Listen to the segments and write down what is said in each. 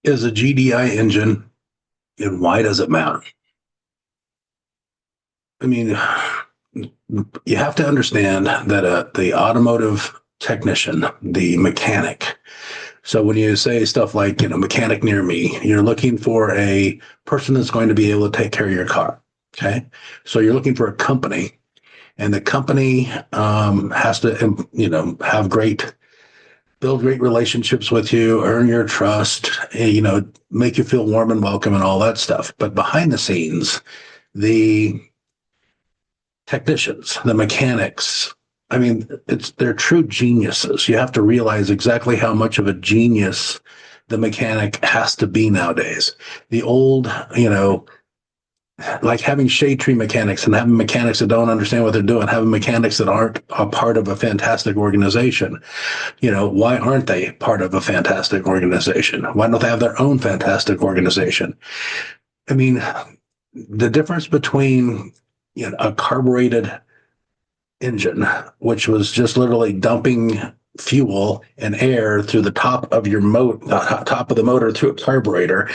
is a GDI engine, and why does it matter? I mean, you have to understand that the automotive technician, the mechanic. So when you say stuff like, mechanic near me, you're looking for a person that's going to be able to take care of your car. Okay. So you're looking for a company, and the company has to, build great relationships with you, earn your trust, make you feel warm and welcome and all that stuff. But behind the scenes, the technicians, the mechanics, I mean, they're true geniuses. You have to realize exactly how much of a genius the mechanic has to be nowadays. The old, like having shade tree mechanics and having mechanics that don't understand what they're doing, having mechanics that aren't a part of a fantastic organization. Why aren't they part of a fantastic organization? Why don't they have their own fantastic organization? I mean, the difference between a carbureted engine, which was just literally dumping fuel and air through the top of your top of the motor through a carburetor,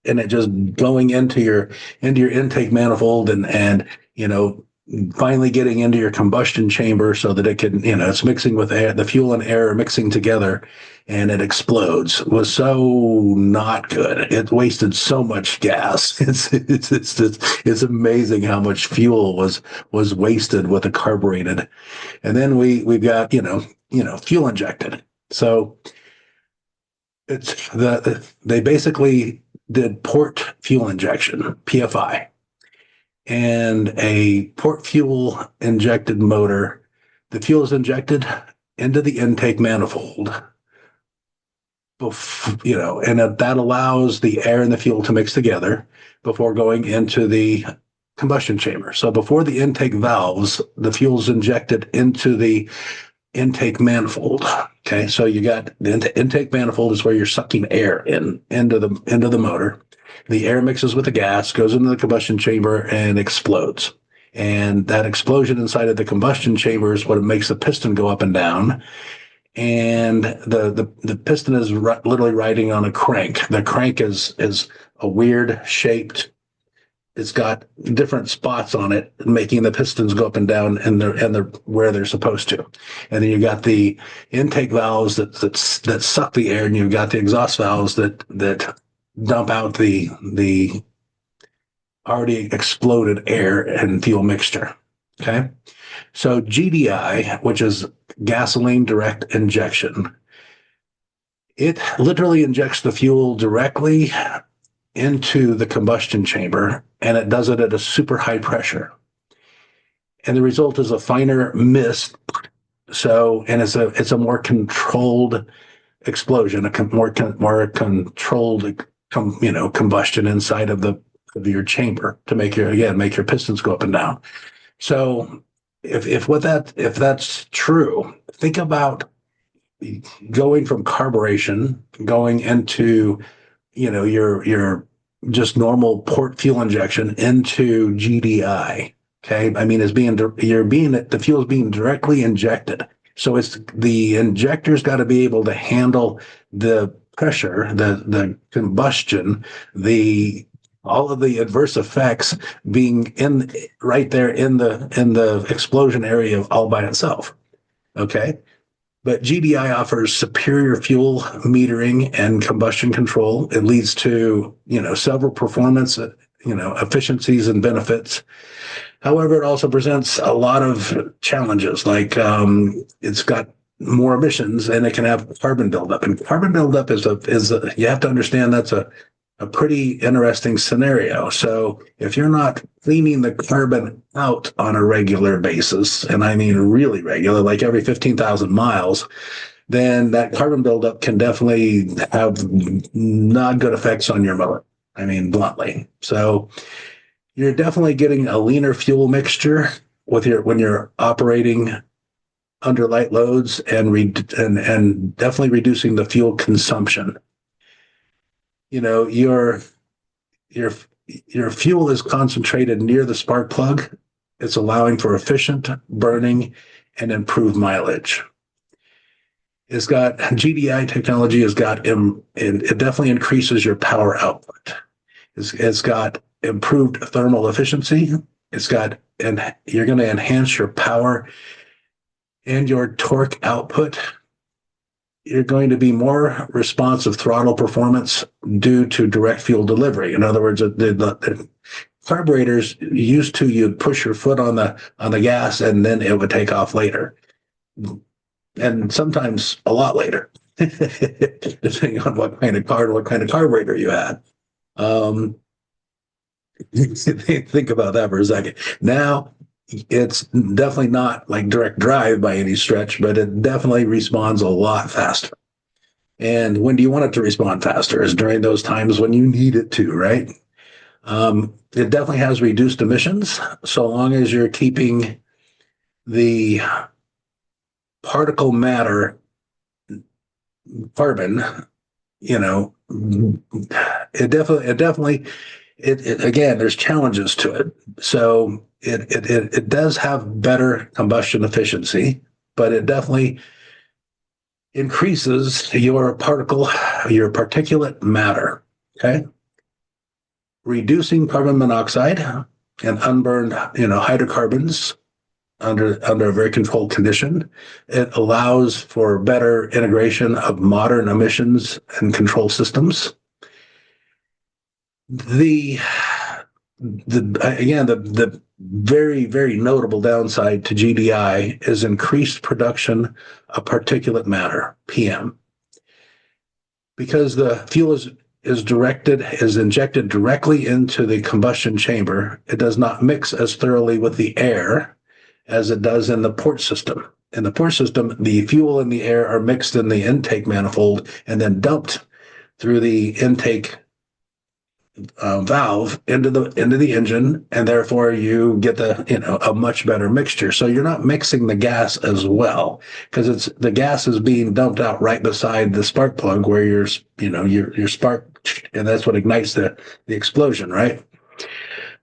and it just going into your intake manifold and finally getting into your combustion chamber so that it can, it's mixing with air, the fuel and air are mixing together, and it explodes, was so not good. It wasted so much gas. It's amazing how much fuel was wasted with a carbureted. And then we've got, fuel injected. So they basically did port fuel injection, PFI, and a port fuel injected motor. The fuel is injected into the intake manifold, and that allows the air and the fuel to mix together before going into the combustion chamber. So before the intake valves, the fuel is injected into the intake manifold. Okay, so you got the intake manifold is where you're sucking air into the motor. The air mixes with the gas, goes into the combustion chamber, and explodes. And that explosion inside of the combustion chamber is what makes the piston go up and down. And the piston is literally riding on a crank. The crank is a weird shaped. It's got different spots on it, making the pistons go up and down and they're where they're supposed to. And then you got the intake valves that suck the air, and you've got the exhaust valves that dump out the already exploded air and fuel mixture. Okay. So GDI, which is gasoline direct injection, it literally injects the fuel directly into the combustion chamber, and it does it at a super high pressure. And the result is a finer mist. So, and it's a more controlled explosion, more controlled, combustion inside of your chamber to make your pistons go up and down. So, if that's true, think about going from carburation, going into your just normal port fuel injection into GDI. Okay, I mean, the fuel is being directly injected, so it's the injector's got to be able to handle the pressure, the combustion, all of the adverse effects being right there in the explosion area all by itself. Okay. But GDI offers superior fuel metering and combustion control. It leads to, several performance, efficiencies and benefits. However, it also presents a lot of challenges, like it's got more emissions and it can have carbon buildup. And carbon buildup is you have to understand that's a pretty interesting scenario. So if you're not cleaning the carbon out on a regular basis, and I mean really regular, like every 15,000 miles, then that carbon buildup can definitely have not good effects on your motor. I mean, bluntly. So you're definitely getting a leaner fuel mixture when you're operating under light loads, and definitely reducing the fuel consumption. Your fuel is concentrated near the spark plug. It's allowing for efficient burning and improved mileage. It's got GDI technology. Has got it definitely increases your power output. It's got improved thermal efficiency. It's got and you're going to enhance your power and your torque output. You're going to be more responsive throttle performance due to direct fuel delivery. In other words, the carburetors used to, you'd push your foot on the gas and then it would take off later, and sometimes a lot later, depending on what kind of car and what kind of carburetor you had. Um, think about that for a second. Now it's definitely not like direct drive by any stretch, but it definitely responds a lot faster. And when do you want it to respond faster? Is during those times when you need it to, right? It definitely has reduced emissions so long as you're keeping the particle matter carbon, you know, it again, there's challenges to it. So it does have better combustion efficiency, but it definitely increases your particulate matter. Okay. Reducing carbon monoxide and unburned, hydrocarbons under a very controlled condition. It allows for better integration of modern emissions and control systems. The the very, very notable downside to GDI is increased production of particulate matter, PM, because the fuel is injected directly into the combustion chamber. It does not mix as thoroughly with the air as it does in the port system. In the port system, the fuel and the air are mixed in the intake manifold and then dumped through the intake valve into the engine, and therefore you get a much better mixture. So you're not mixing the gas as well because the gas is being dumped out right beside the spark plug where your spark, and that's what ignites the explosion, right?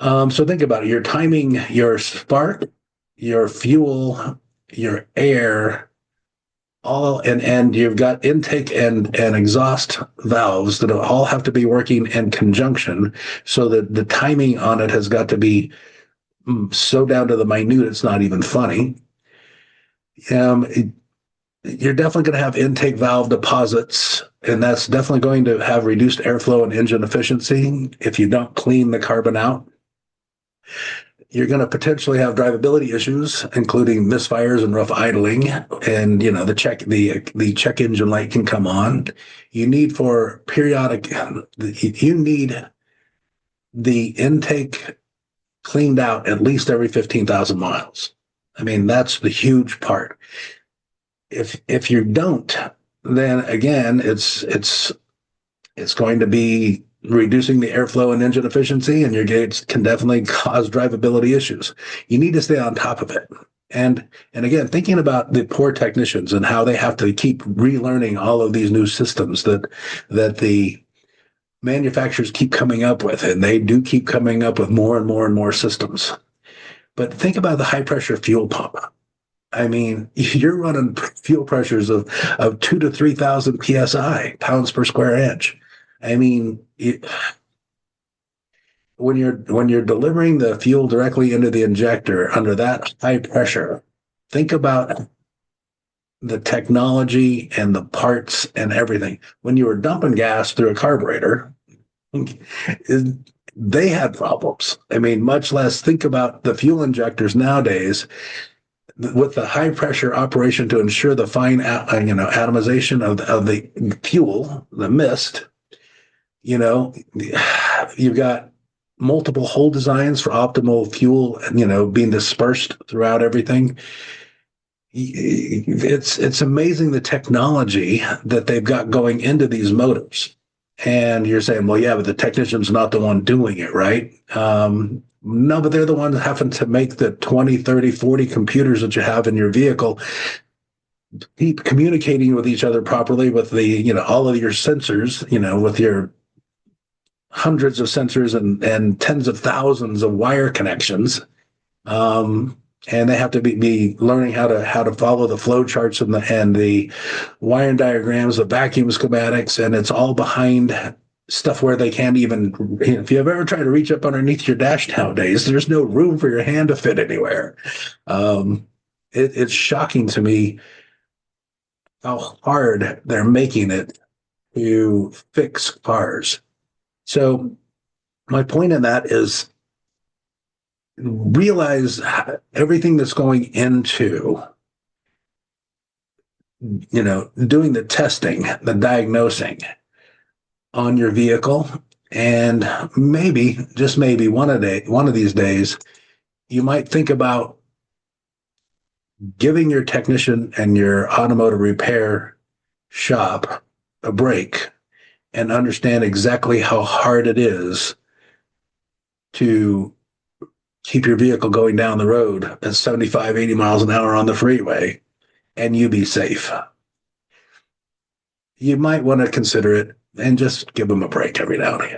So think about it. You're timing your spark, your fuel, your air, all and you've got intake and exhaust valves that all have to be working in conjunction, so that the timing on it has got to be so down to the minute it's not even funny. You're definitely going to have intake valve deposits, and that's definitely going to have reduced airflow and engine efficiency if you don't clean the carbon out. You're going to potentially have drivability issues, including misfires and rough idling, and the check engine light can come on. You need the intake cleaned out at least every 15,000 miles. I mean, that's the huge part. If you don't, then again, it's going to be reducing the airflow and engine efficiency, and your gates can definitely cause drivability issues. You need to stay on top of it. And again, thinking about the poor technicians and how they have to keep relearning all of these new systems that the manufacturers keep coming up with, and they do keep coming up with more and more and more systems. But think about the high pressure fuel pump. I mean, you're running fuel pressures of 2 to 3,000 psi, pounds per square inch. I mean, when you're delivering the fuel directly into the injector under that high pressure, think about the technology and the parts and everything. When you were dumping gas through a carburetor, they had problems. I mean, much less think about the fuel injectors nowadays with the high pressure operation to ensure the fine atomization of the fuel, the mist. You've got multiple hole designs for optimal fuel, being dispersed throughout everything. It's amazing the technology that they've got going into these motors. And you're saying, well, yeah, but the technician's not the one doing it, right? No, but they're the ones having to make the 20, 30, 40 computers that you have in your vehicle keep communicating with each other properly with all of your sensors, with your hundreds of sensors and tens of thousands of wire connections. and they have to be learning how to follow the flow charts and the wiring diagrams, the vacuum schematics, and it's all behind stuff where they can't even. If you've ever tried to reach up underneath your dash nowadays, there's no room for your hand to fit anywhere. It's shocking to me how hard they're making it to fix cars. So my point in that is realize everything that's going into doing the testing, the diagnosing on your vehicle, and maybe just maybe one of these days you might think about giving your technician and your automotive repair shop a break and understand exactly how hard it is to keep your vehicle going down the road at 75, 80 miles an hour on the freeway and you be safe. You might want to consider it and just give them a break every now and again.